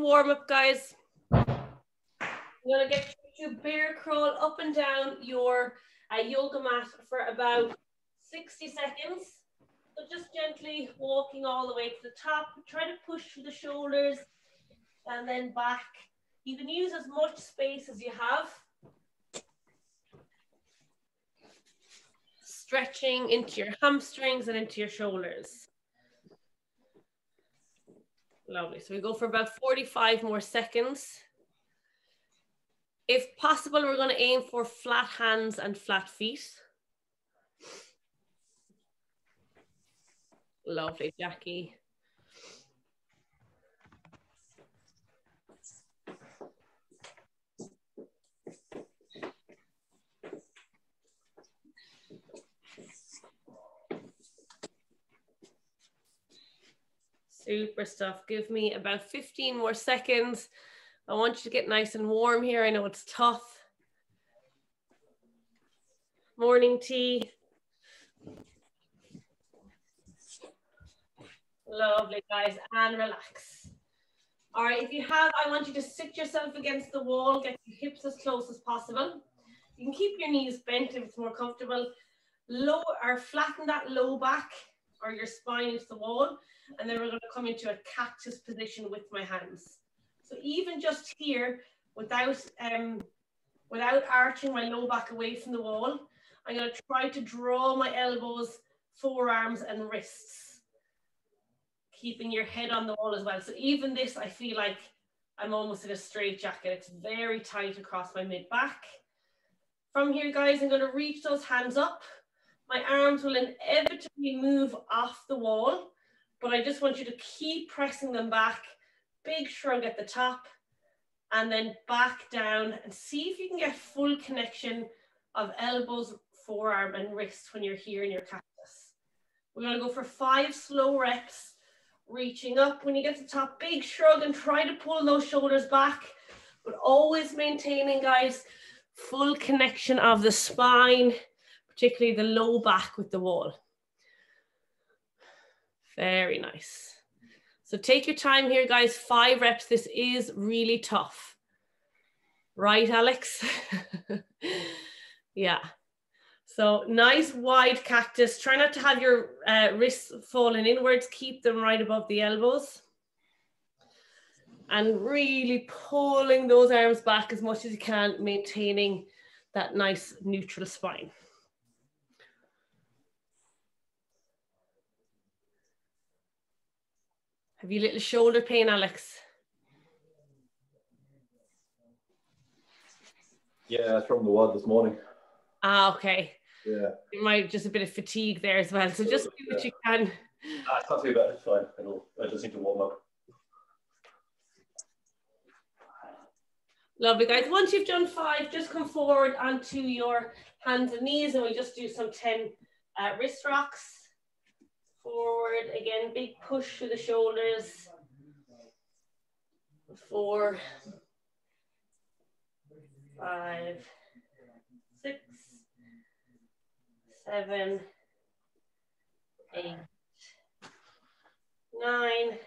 warm up, guys. You're gonna get to bear crawl up and down your yoga mat for about 60 seconds. So just gently walking all the way to the top. Try to push through the shoulders and then back. You can use as much space as you have. Stretching into your hamstrings and into your shoulders. Lovely. So we go for about 45 more seconds. If possible, we're going to aim for flat hands and flat feet. Lovely, Jackie. Super stuff. Give me about 15 more seconds. I want you to get nice and warm here. I know it's tough. Morning tea. Lovely, guys, and relax. All right, if you have, I want you to sit yourself against the wall, get your hips as close as possible. You can keep your knees bent if it's more comfortable. Low or flatten that low back or your spine into the wall. And then we're going to come into a cactus position with my hands. So even just here, without arching my low back away from the wall, I'm going to try to draw my elbows, forearms, and wrists, keeping your head on the wall as well. So even this, I feel like I'm almost in a straight jacket. It's very tight across my mid back. From here, guys, I'm going to reach those hands up. My arms will inevitably move off the wall, but I just want you to keep pressing them back. Big shrug at the top, and then back down, and see if you can get full connection of elbows, forearm, and wrist when you're here in your cactus. We're going to go for 5 slow reps, reaching up. When you get to the top, big shrug and try to pull those shoulders back, but always maintaining, guys, full connection of the spine, particularly the low back with the wall. Very nice. So take your time here, guys. 5 reps. This is really tough. Right, Alex? Yeah. So nice wide cactus. Try not to have your wrists falling inwards. Keep them right above the elbows. And really pulling those arms back as much as you can, maintaining that nice neutral spine. Have you little shoulder pain, Alex? Yeah, it's from the WOD this morning. Ah, okay. Yeah. You might just a bit of fatigue there as well. So just do what you can. It's not too bad. It's fine. I just need to warm up. Lovely, guys. Once you've done 5, just come forward onto your hands and knees, and we'll just do some 10 wrist rocks. Forward again, big push through the shoulders. 4, 5, 6, 7, 8, 9,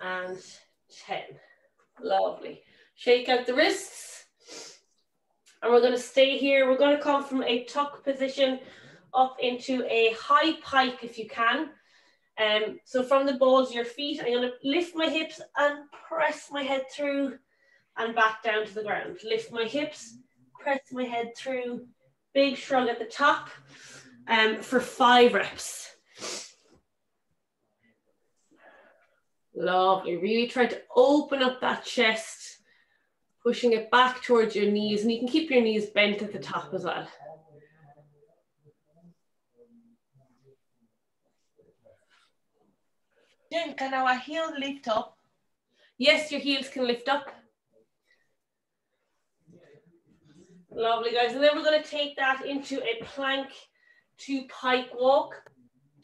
and 10. Lovely. Shake out the wrists. And we're going to stay here. We're going to come from a tuck position up into a high pike if you can. So from the balls of your feet, I'm going to lift my hips and press my head through and back down to the ground. Lift my hips, press my head through, big shrug at the top for 5 reps. Lovely. Really try to open up that chest, pushing it back towards your knees, and you can keep your knees bent at the top as well. Jen, can our heels lift up? Yes, your heels can lift up. Lovely, guys. And then we're going to take that into a plank to pike walk.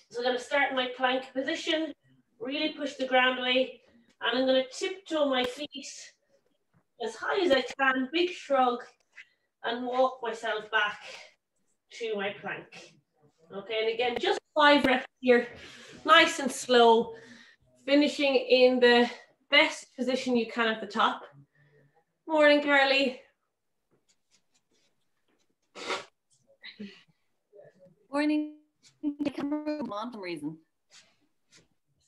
So I'm going to start in my plank position, really push the ground away, and I'm going to tiptoe my feet as high as I can, big shrug, and walk myself back to my plank. Okay, and again, just 5 reps here, nice and slow, finishing in the best position you can at the top. Morning, Carly. Morning. The camera come on for some reason.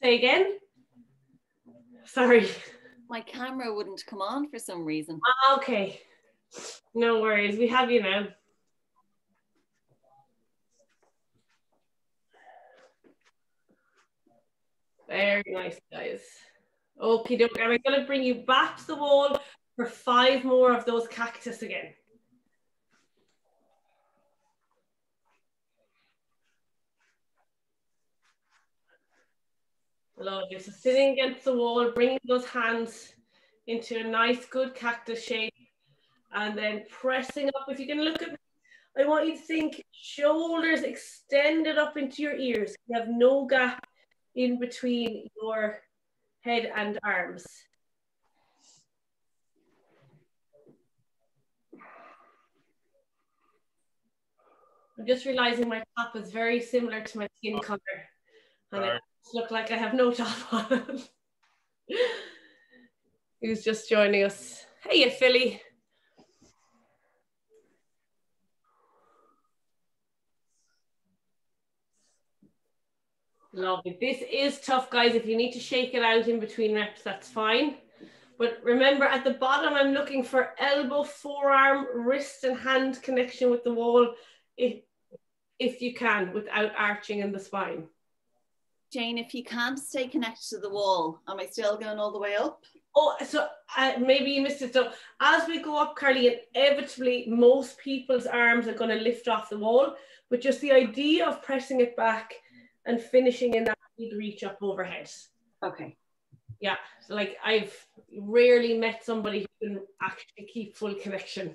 Say again? Sorry. My camera wouldn't come on for some reason. Okay. No worries. We have you now. Very nice, guys. Okay, and I'm going to bring you back to the wall for 5 more of those cactus again. Lovely. So sitting against the wall, bringing those hands into a nice, good cactus shape, and then pressing up. If you can look at me, I want you to think shoulders extended up into your ears. You have no gap in between your head and arms. I'm just realizing my top is very similar to my skin color, and I look like I have no top on. Who's just joining us? Hey, Philly. Lovely. This is tough, guys. If you need to shake it out in between reps, that's fine. But remember, at the bottom, I'm looking for elbow, forearm, wrist, and hand connection with the wall, if you can, without arching in the spine. Jane, if you can't stay connected to the wall, am I still going all the way up? Oh, so maybe you missed it. So as we go up, Carly, inevitably, most people's arms are going to lift off the wall, but just the idea of pressing it back and finishing in that big reach up overhead. Okay. Yeah, so like I've rarely met somebody who can actually keep full connection.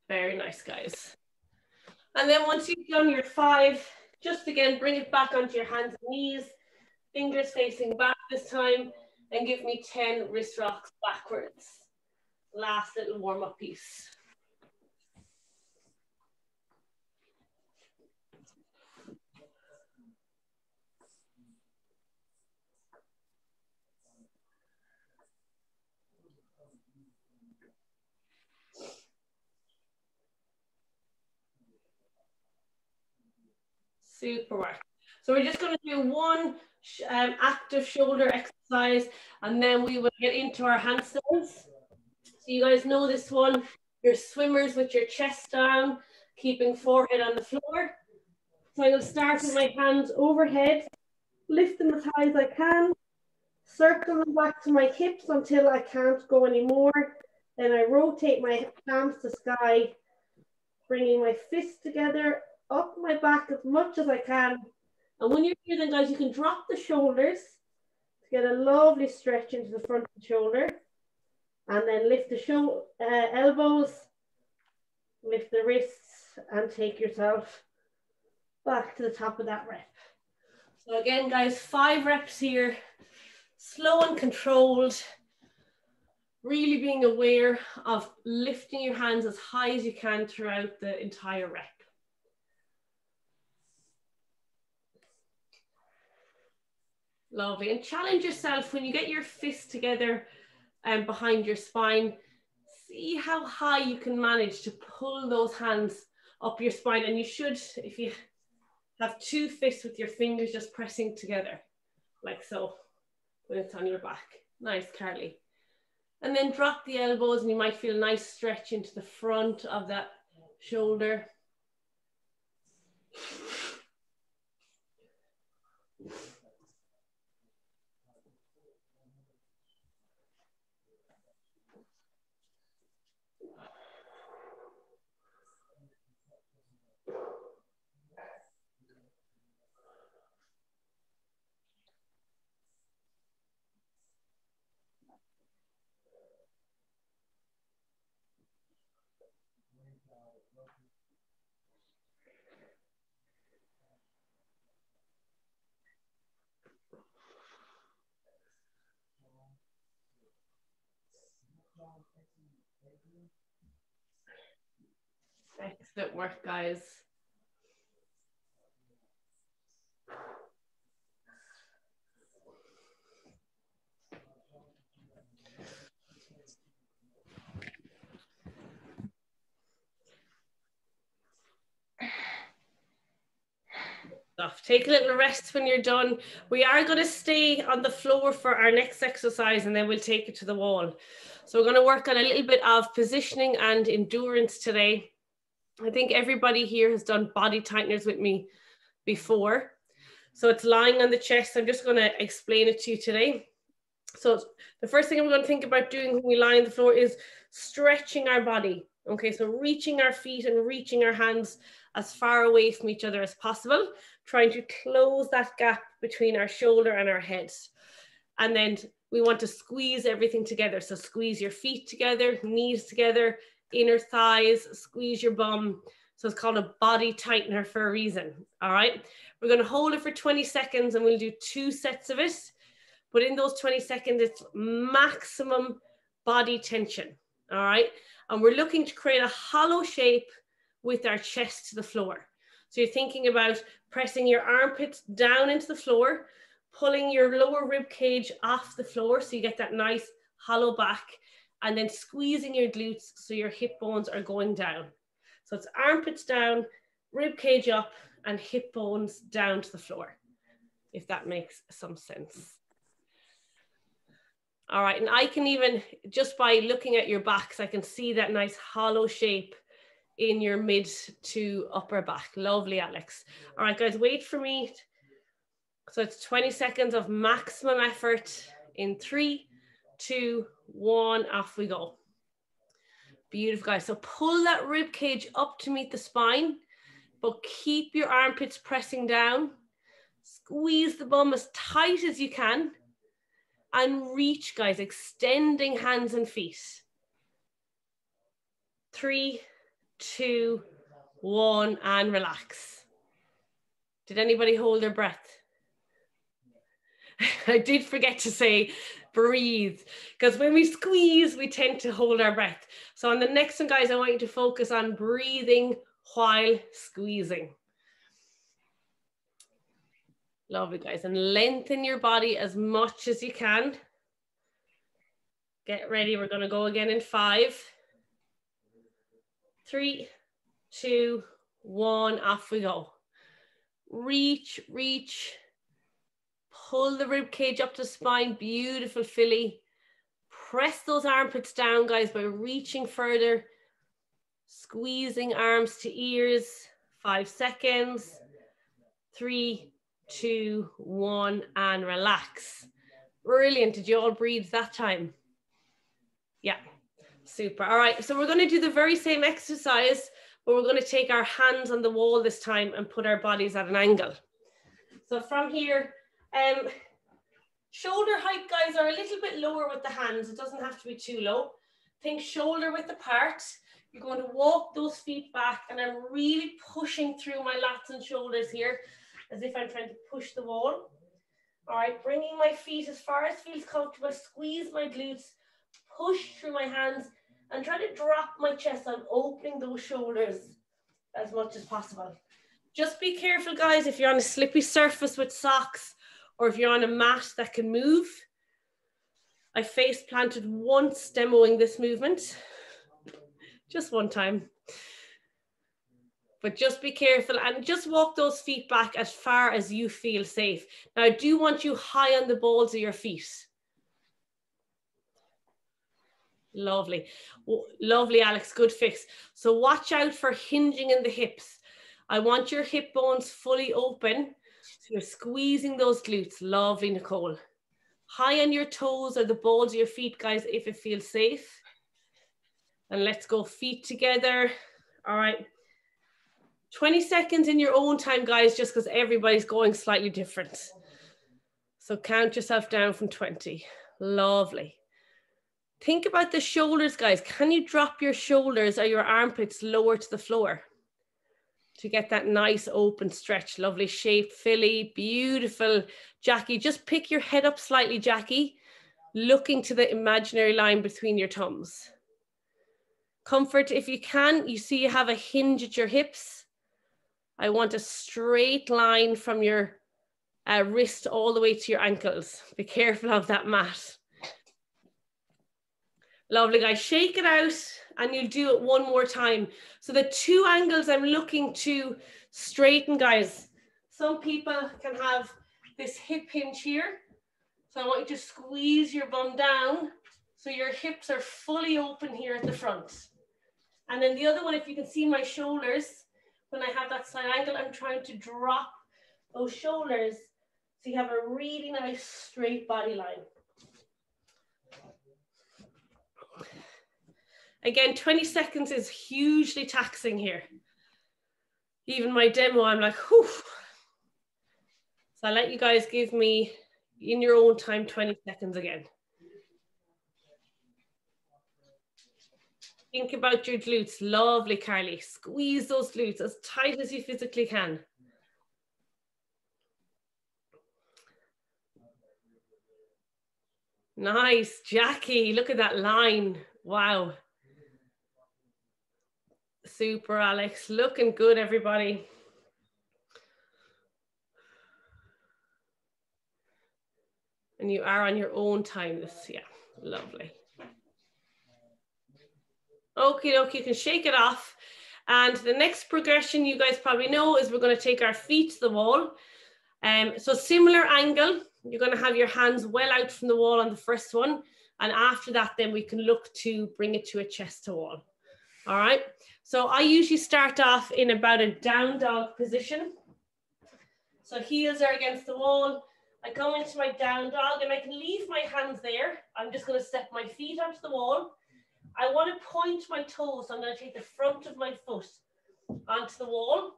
Very nice, guys. And then once you've done your 5, just again, bring it back onto your hands and knees, fingers facing back this time, and give me 10 wrist rocks backwards. Last little warm-up piece. Super work. So we're just going to do one active shoulder exercise, and then we will get into our handstands. So you guys know this one. You're swimmers with your chest down, keeping forehead on the floor. So I'm going to start with my hands overhead, lift them as high as I can, circle them back to my hips until I can't go anymore. Then I rotate my palms to sky, bringing my fists together, up my back as much as I can. And when you're here then, guys, you can drop the shoulders to get a lovely stretch into the front of the shoulder. And then lift the elbows, lift the wrists, and take yourself back to the top of that rep. So again, guys, 5 reps here, slow and controlled, really being aware of lifting your hands as high as you can throughout the entire rep. Lovely. And challenge yourself when you get your fists together behind your spine. See how high you can manage to pull those hands up your spine. And you should, if you have 2 fists with your fingers just pressing together, like so, when it's on your back. Nice, Carly. And then drop the elbows, and you might feel a nice stretch into the front of that shoulder. Excellent work, guys. Take a little rest when you're done. We are going to stay on the floor for our next exercise and then we'll take it to the wall. So we're going to work on a little bit of positioning and endurance today. I think everybody here has done body tighteners with me before. So it's lying on the chest. I'm just going to explain it to you today. So the first thing we're going to think about doing when we lie on the floor is stretching our body. Okay, so reaching our feet and reaching our hands as far away from each other as possible, trying to close that gap between our shoulder and our head. And then we want to squeeze everything together. So squeeze your feet together, knees together, inner thighs, squeeze your bum. So it's called a body tightener for a reason. All right, we're going to hold it for 20 seconds and we'll do 2 sets of it. But in those 20 seconds, it's maximum body tension. All right, and we're looking to create a hollow shape with our chest to the floor. So you're thinking about pressing your armpits down into the floor, pulling your lower rib cage off the floor so you get that nice hollow back, and then squeezing your glutes so your hip bones are going down. So it's armpits down, rib cage up, and hip bones down to the floor, if that makes some sense. All right, and I can even, just by looking at your backs, I can see that nice hollow shape in your mid to upper back. Lovely, Alex. All right, guys, wait for me. So it's 20 seconds of maximum effort in 3, 2, 1, off we go. Beautiful, guys. So pull that rib cage up to meet the spine, but keep your armpits pressing down. Squeeze the bum as tight as you can and reach, guys, extending hands and feet. 3, 2, 1, and relax. Did anybody hold their breath? I did forget to say breathe, because when we squeeze, we tend to hold our breath. So on the next one, guys, I want you to focus on breathing while squeezing. Lovely, guys. And lengthen your body as much as you can. Get ready. We're going to go again in 5, 3, 2, 1, off we go. Reach, reach. Pull the rib cage up to the spine. Beautiful, Philly. Press those armpits down, guys, by reaching further. Squeezing arms to ears. 5 seconds. 3, 2, 1, and relax. Brilliant. Did you all breathe that time? Yeah, super. All right, so we're going to do the very same exercise, but we're going to take our hands on the wall this time and put our bodies at an angle. So from here, shoulder height, guys, are a little bit lower with the hands. It doesn't have to be too low. Think shoulder width apart. You're going to walk those feet back, and I'm really pushing through my lats and shoulders here as if I'm trying to push the wall. All right, bringing my feet as far as feels comfortable, squeeze my glutes, push through my hands, and try to drop my chest. I'm opening those shoulders as much as possible. Just be careful, guys, if you're on a slippy surface with socks or if you're on a mat that can move. I face planted once demoing this movement, just one time. But just be careful and just walk those feet back as far as you feel safe. Now, I do want you high on the balls of your feet. Lovely. Lovely, Alex. Good fix. So watch out for hinging in the hips. I want your hip bones fully open. So you're squeezing those glutes. Lovely, Nicole. High on your toes or the balls of your feet, guys, if it feels safe. And let's go feet together. All right. 20 seconds in your own time, guys, just because everybody's going slightly different. So count yourself down from 20. Lovely. Think about the shoulders, guys. Can you drop your shoulders or your armpits lower to the floor to get that nice open stretch? Lovely shape, Philly. Beautiful. Jackie, just pick your head up slightly, Jackie, looking to the imaginary line between your thumbs. Comfort, if you can, you see you have a hinge at your hips. I want a straight line from your wrist all the way to your ankles. Be careful of that mat. Lovely, guys. Shake it out and you'll do it one more time. So the two angles I'm looking to straighten, guys. Some people can have this hip hinge here. So I want you to squeeze your bum down so your hips are fully open here at the front. And then the other one, if you can see my shoulders, when I have that side angle, I'm trying to drop those shoulders so you have a really nice straight body line. Again, 20 seconds is hugely taxing here. Even my demo, I'm like, whew. So I'll let you guys give me, in your own time, 20 seconds again. Think about your glutes. Lovely, Carly. Squeeze those glutes as tight as you physically can. Nice, Jackie. Look at that line. Wow. Super, Alex. Looking good, everybody. And you are on your own time. Yeah, lovely. Okay, you can shake it off. And the next progression you guys probably know is we're going to take our feet to the wall. So similar angle, you're going to have your hands well out from the wall on the first one. And after that, then we can look to bring it to a chest to wall. All right. So I usually start off in about a down dog position. So heels are against the wall. I go into my down dog and I can leave my hands there. I'm just going to step my feet onto the wall. I want to point my toes. So I'm going to take the front of my foot onto the wall.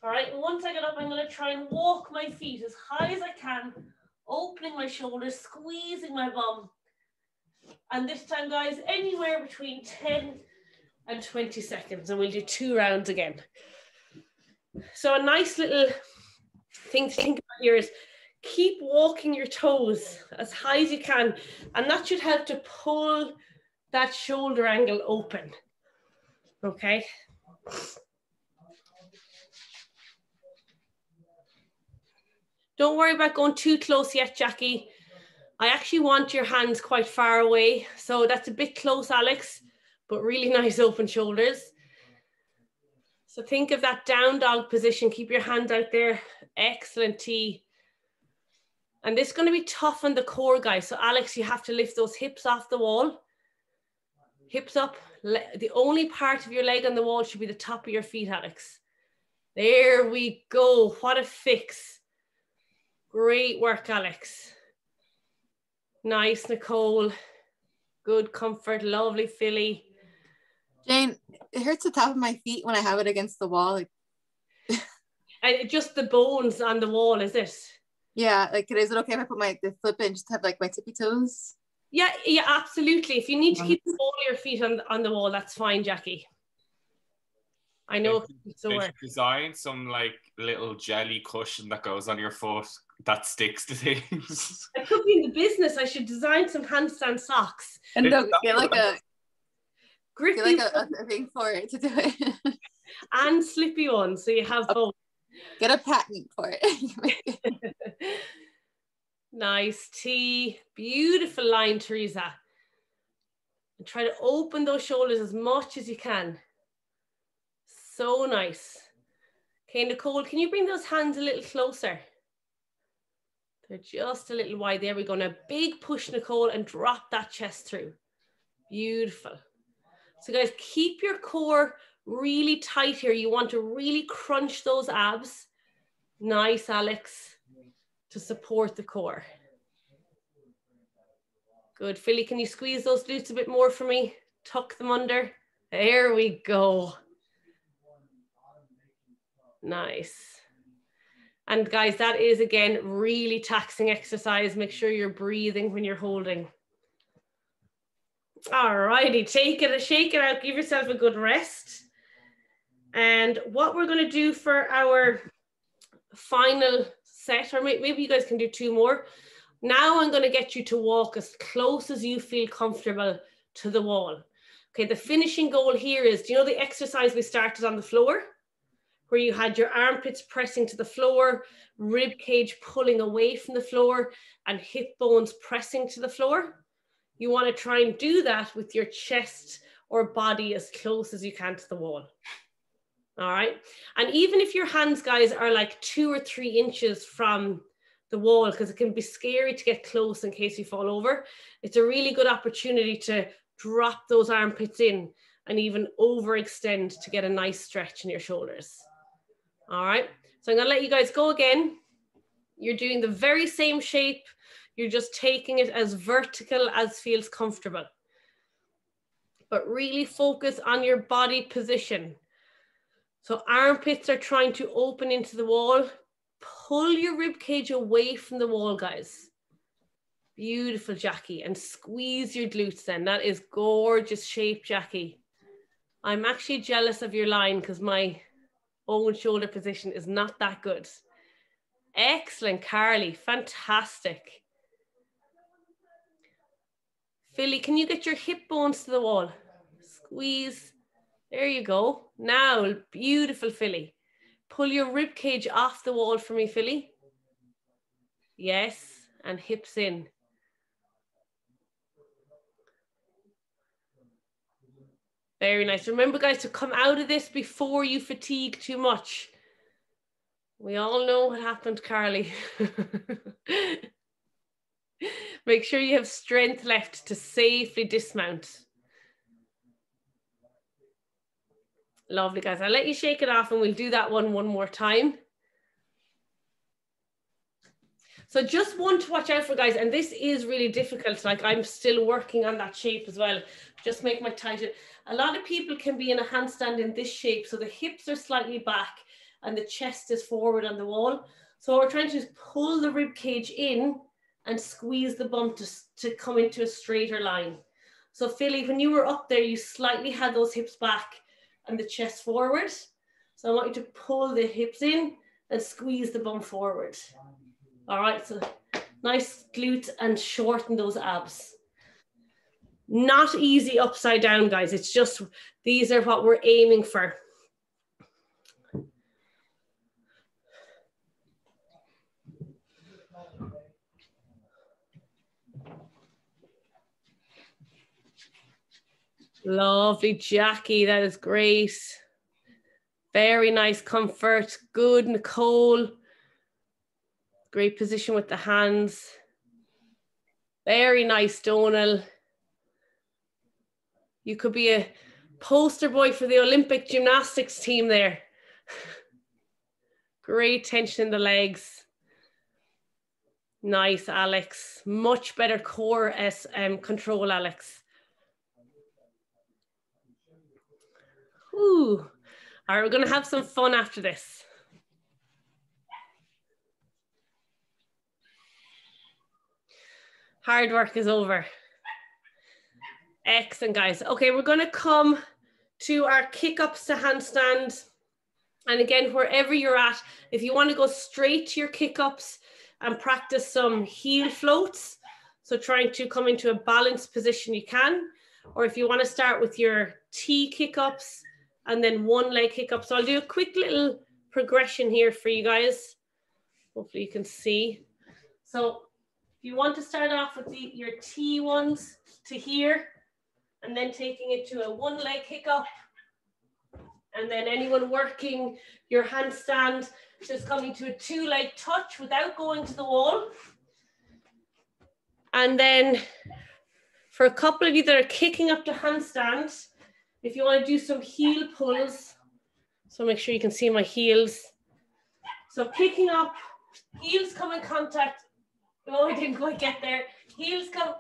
All right. And once I get up, I'm going to try and walk my feet as high as I can, opening my shoulders, squeezing my bum. And this time, guys, anywhere between 10 and 20 seconds. And we'll do 2 rounds again. So a nice little thing to think about here is keep walking your toes as high as you can. And that should help to pull that shoulder angle open. Okay. Don't worry about going too close yet, Jackie. I actually want your hands quite far away. So that's a bit close, Alex, but really nice open shoulders. So think of that down dog position. Keep your hands out there. Excellent, T. And this is going to be tough on the core, guys. So Alex, you have to lift those hips off the wall. Hips up. The only part of your leg on the wall should be the top of your feet, Alex. There we go. What a fix. Great work, Alex. Nice, Nicole. Good comfort. Lovely, Philly. Jane, it hurts the top of my feet when I have it against the wall. Like... And just the bones on the wall, is it? Yeah, like is it okay if I put the flip in just to have like my tippy toes? Yeah, absolutely. If you need to keep all your feet on the wall, that's fine, Jackie. I know it's so work. Design some like little jelly cushion that goes on your foot that sticks to things. I could be in the business. I should design some handstand socks. And get like a grippy, get like a thing for it to do it. And slippy ones, so you have both. Get a patent for it. Nice, T. Beautiful line, Teresa. And try to open those shoulders as much as you can. So nice. Okay, Nicole, can you bring those hands a little closer? They're just a little wide. There we go. Now, big push, Nicole, and drop that chest through. Beautiful. So, guys, keep your core really tight here. You want to really crunch those abs. Nice, Alex, to support the core. Good. Philly, can you squeeze those glutes a bit more for me? Tuck them under. There we go. Nice. And guys, that is, again, really taxing exercise. Make sure you're breathing when you're holding. All righty, take it, shake it out, give yourself a good rest. And what we're going to do for our final set, or maybe you guys can do 2 more. Now I'm going to get you to walk as close as you feel comfortable to the wall. Okay, the finishing goal here is, do you know the exercise we started on the floor? Where you had your armpits pressing to the floor, rib cage pulling away from the floor, and hip bones pressing to the floor? You want to try and do that with your chest or body as close as you can to the wall. All right. And even if your hands, guys, are like 2 or 3 inches from the wall, because it can be scary to get close in case you fall over, it's a really good opportunity to drop those armpits in and even overextend to get a nice stretch in your shoulders. All right. So I'm going to let you guys go again. You're doing the very same shape. You're just taking it as vertical as feels comfortable. But really focus on your body position. So armpits are trying to open into the wall. Pull your rib cage away from the wall, guys. Beautiful, Jackie. And squeeze your glutes then. That is gorgeous shape, Jackie. I'm actually jealous of your line because my own shoulder position is not that good. Excellent, Carly. Fantastic. Philly, can you get your hip bones to the wall? Squeeze. There you go. Now, beautiful, Philly. Pull your rib cage off the wall for me, Philly. Yes, and hips in. Very nice. Remember, guys, to come out of this before you fatigue too much. We all know what happened, Carly. Make sure you have strength left to safely dismount. Lovely, guys. I'll let you shake it off and we'll do that one more time. So just one to watch out for, guys, and this is really difficult. Like, I'm still working on that shape as well. Just make my tight. A lot of people can be in a handstand in this shape. So the hips are slightly back and the chest is forward on the wall. So we're trying to pull the rib cage in and squeeze the bum to come into a straighter line. So Philly, when you were up there, you slightly had those hips back and the chest forward. So I want you to pull the hips in and squeeze the bum forward. All right, so nice glutes and shorten those abs. Not easy upside down, guys. It's just, these are what we're aiming for. Lovely, Jackie. That is great. Very nice comfort. Good, Nicole. Great position with the hands. Very nice, Donal. You could be a poster boy for the Olympic gymnastics team there. Great tension in the legs. Nice, Alex. Much better core control, Alex. Ooh. All right, we're going to have some fun after this. Hard work is over. Excellent, guys. Okay, we're going to come to our kick-ups to handstand. And again, wherever you're at, if you want to go straight to your kick-ups and practice some heel floats, so trying to come into a balanced position, you can. Or if you want to start with your T kick-ups and then one leg kick-up. So I'll do a quick little progression here for you guys. Hopefully you can see. So if you want to start off with your T ones to here, and then taking it to a one leg kick up. And then anyone working your handstand, just coming to a 2-leg touch without going to the wall. And then for a couple of you that are kicking up to handstand, if you want to do some heel pulls, so make sure you can see my heels. So kicking up, heels come in contact. Oh, I didn't quite get there. Heels come,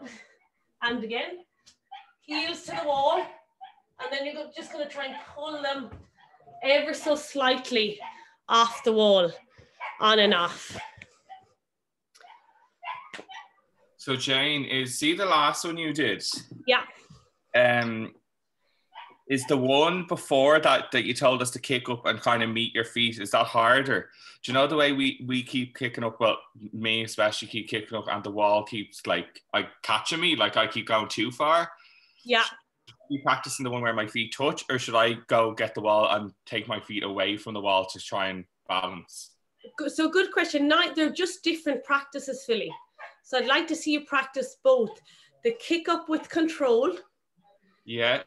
and again. Heels to the wall, and then you're just going to try and pull them ever so slightly off the wall, on and off. So Jane, see the last one you did? Yeah. Is the one before that you told us to kick up and kind of meet your feet, is that harder? Do you know the way we keep kicking up, well, me especially keep kicking up and the wall keeps like catching me, like I keep going too far? Yeah. be practicing the one where my feet touch, or should I go get the wall and take my feet away from the wall to try and balance? So good question. Now, they're just different practices, Philly. So I'd like to see you practice both the kick up with control. Yeah.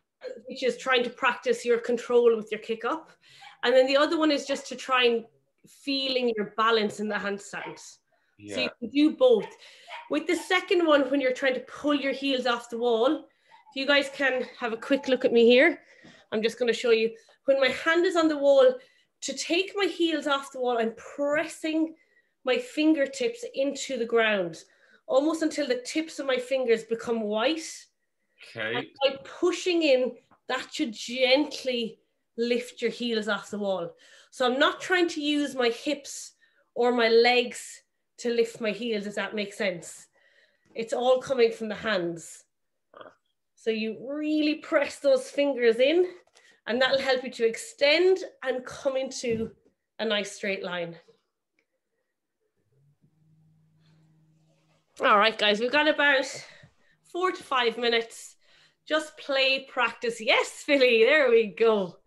Which is trying to practice your control with your kick up. And then the other one is just to try and feeling your balance in the handstands. Yeah. So you can do both. With the second one, when you're trying to pull your heels off the wall, if you guys can have a quick look at me here, I'm just going to show you. When my hand is on the wall, to take my heels off the wall, I'm pressing my fingertips into the ground, almost until the tips of my fingers become white. Okay. And by pushing in, that should gently lift your heels off the wall. So I'm not trying to use my hips or my legs to lift my heels, if that makes sense. It's all coming from the hands. So you really press those fingers in, and that'll help you to extend and come into a nice straight line. All right, guys, we've got about 4 to 5 minutes. Just play, practice. Yes, Philly, there we go.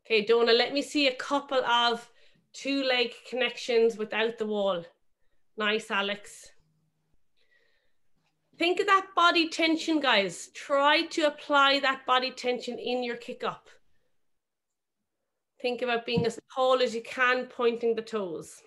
Okay, Donna, let me see a couple of 2-leg connections without the wall. Nice, Alex. Think of that body tension, guys. Try to apply that body tension in your kick up. Think about being as tall as you can, pointing the toes.